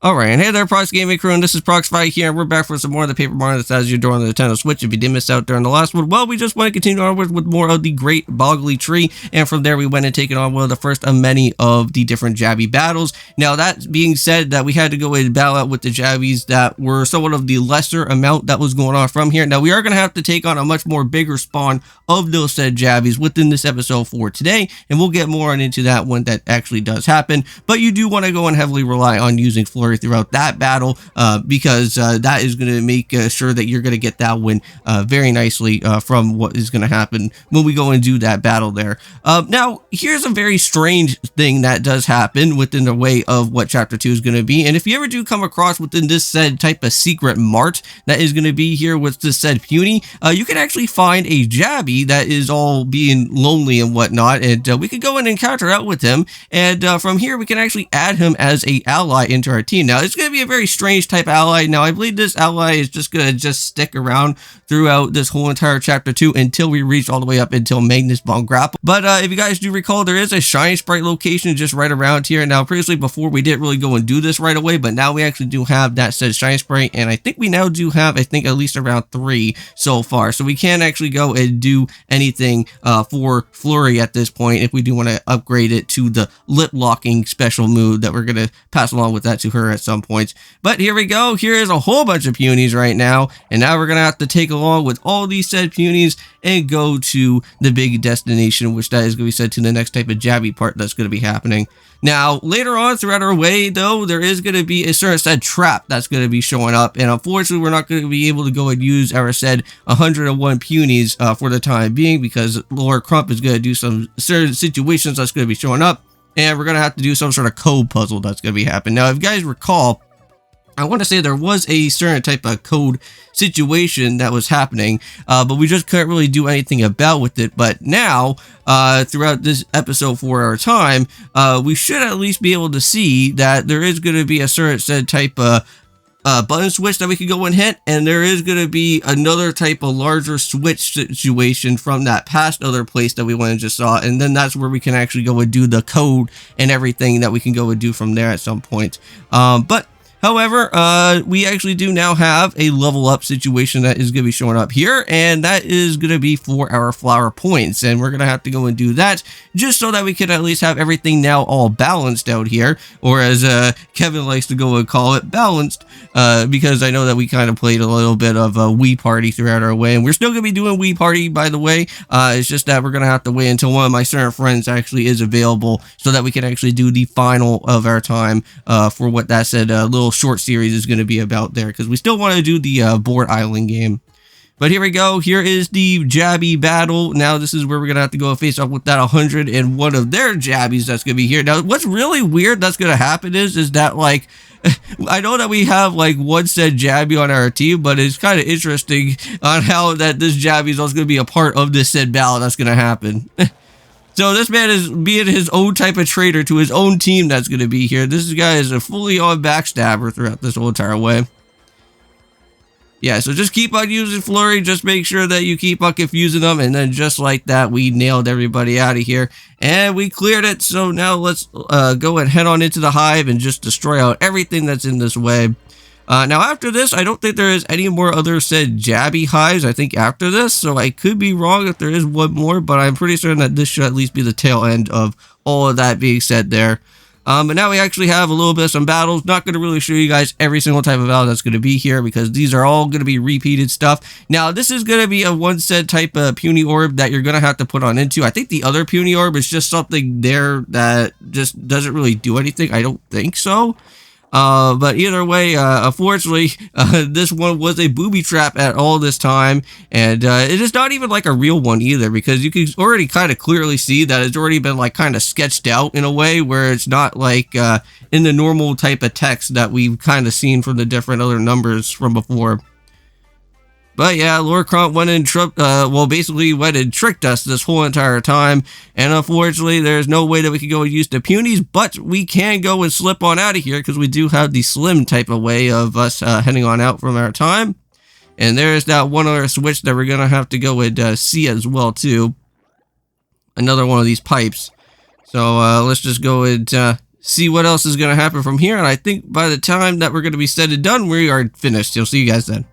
Alright, and hey there, Prox Gaming Crew, and this is Proxify here, and we're back for some more of the Paper Mario that's as you do on the Nintendo Switch. If you did miss out during the last one, well, we just want to continue onward with more of the Great Boggly Tree, and from there we went and taken on one of the first of many of the different Jabbi battles. Now, that being said, that we had to go and battle out with the Jabbis that were somewhat of the lesser amount that was going on from here. Now, we are going to have to take on a much more bigger spawn of those said Jabbis within this episode for today, and we'll get more on into that when that actually does happen. But you do want to go and heavily rely on using Flurry throughout that battle because that is going to make sure that you're going to get that win very nicely from what is going to happen when we go and do that battle there. Now, here's a very strange thing that does happen within the way of what Chapter 2 is going to be, and if you ever do come across within this said type of secret mart that is going to be here with this said puny, you can actually find a Jabbi that is all being lonely and whatnot, and we could go and encounter out with him, and from here we can actually add him as a ally into our team. Now, it's going to be a very strange type of ally. Now, I believe this ally is just going to stick around throughout this whole entire Chapter 2 until we reach all the way up until Magnus Bomb Grapple. But if you guys do recall, there is a Shiny Sprite location just right around here. Now, previously, before, we didn't really go and do this right away, but now we actually do have that said Shiny Sprite, and I think we now do have, at least around 3 so far. So we can actually go and do anything for Flurry at this point if we do want to upgrade it to the lip locking special move that we're going to pass along with that to her at some point. But here we go. Here is a whole bunch of punies right now, and now we're going to have to take along with all these said punies and go to the big destination, which that is going to be said to the next type of Jabbi part that's going to be happening. Now, later on throughout our way, though, there is going to be a certain said trap that's going to be showing up, and unfortunately, we're not going to be able to go and use our said 101 punies for the time being, because Lord Crump is going to do some certain situations that's going to be showing up, and we're going to have to do some sort of code puzzle that's going to be happening. Now, if you guys recall, I want to say there was a certain type of code situation that was happening, but we just couldn't really do anything about with it. But now, throughout this episode for our time, we should at least be able to see that there is going to be a certain said type of button switch that we could go and hit, and there is going to be another type of larger switch situation from that past other place that we went and just saw, and then that's where we can actually go and do the code and everything that we can go and do from there at some point. However, we actually do now have a level up situation that is going to be showing up here, and that is going to be for our flower points, and we're going to have to go and do that just so that we can at least have everything now all balanced out here, or as Kevin likes to go and call it, balanced, because I know that we kind of played a little bit of a Wii Party throughout our way, and we're still going to be doing Wii Party, by the way. It's just that we're going to have to wait until one of my certain friends actually is available so that we can actually do the final of our time for what that said little short series is going to be about there, because we still want to do the board island game. But here we go. Here is the Jabbi battle. Now this is where we're going to have to go face off with that 101 of their Jabbis that's going to be here. Now what's really weird that's going to happen is that, like, I know that we have like one said Jabbi on our team, but it's kind of interesting on how that this Jabbi is also going to be a part of this said battle that's going to happen. So this man is being his own type of traitor to his own team that's going to be here. This guy is a fully on backstabber throughout this whole entire way. Yeah, so just keep on using Flurry. Just make sure that you keep on confusing them. And then just like that, we nailed everybody out of here. And we cleared it. So now let's go and head on into the hive and just destroy out everything that's in this way. Now after this, I don't think there is any more other said Jabbi hives, I think, after this, so I could be wrong if there is one more, but I'm pretty certain that this should at least be the tail end of all of that being said there. But now we actually have a little bit of some battles. Not going to really show you guys every single type of battle that's going to be here, because these are all going to be repeated stuff. Now, this is going to be a one said type of puny orb that you're going to have to put on into. I think the other puny orb is just something there that just doesn't really do anything. I don't think so. But either way, unfortunately, this one was a booby trap at all this time, and it is not even like a real one either, because you can already kind of clearly see that it's already been like kind of sketched out in a way where it's not like in the normal type of text that we've kind of seen from the different other numbers from before. But yeah, Lord Crump went and basically went and tricked us this whole entire time. And unfortunately, there's no way that we can go and use the punies, but we can go and slip on out of here, because we do have the slim type of way of us heading on out from our time. And there's that one other switch that we're going to have to go and see as well, too. Another one of these pipes. So let's just go and see what else is going to happen from here. And I think by the time that we're going to be said and done, we are finished. You'll see you guys then.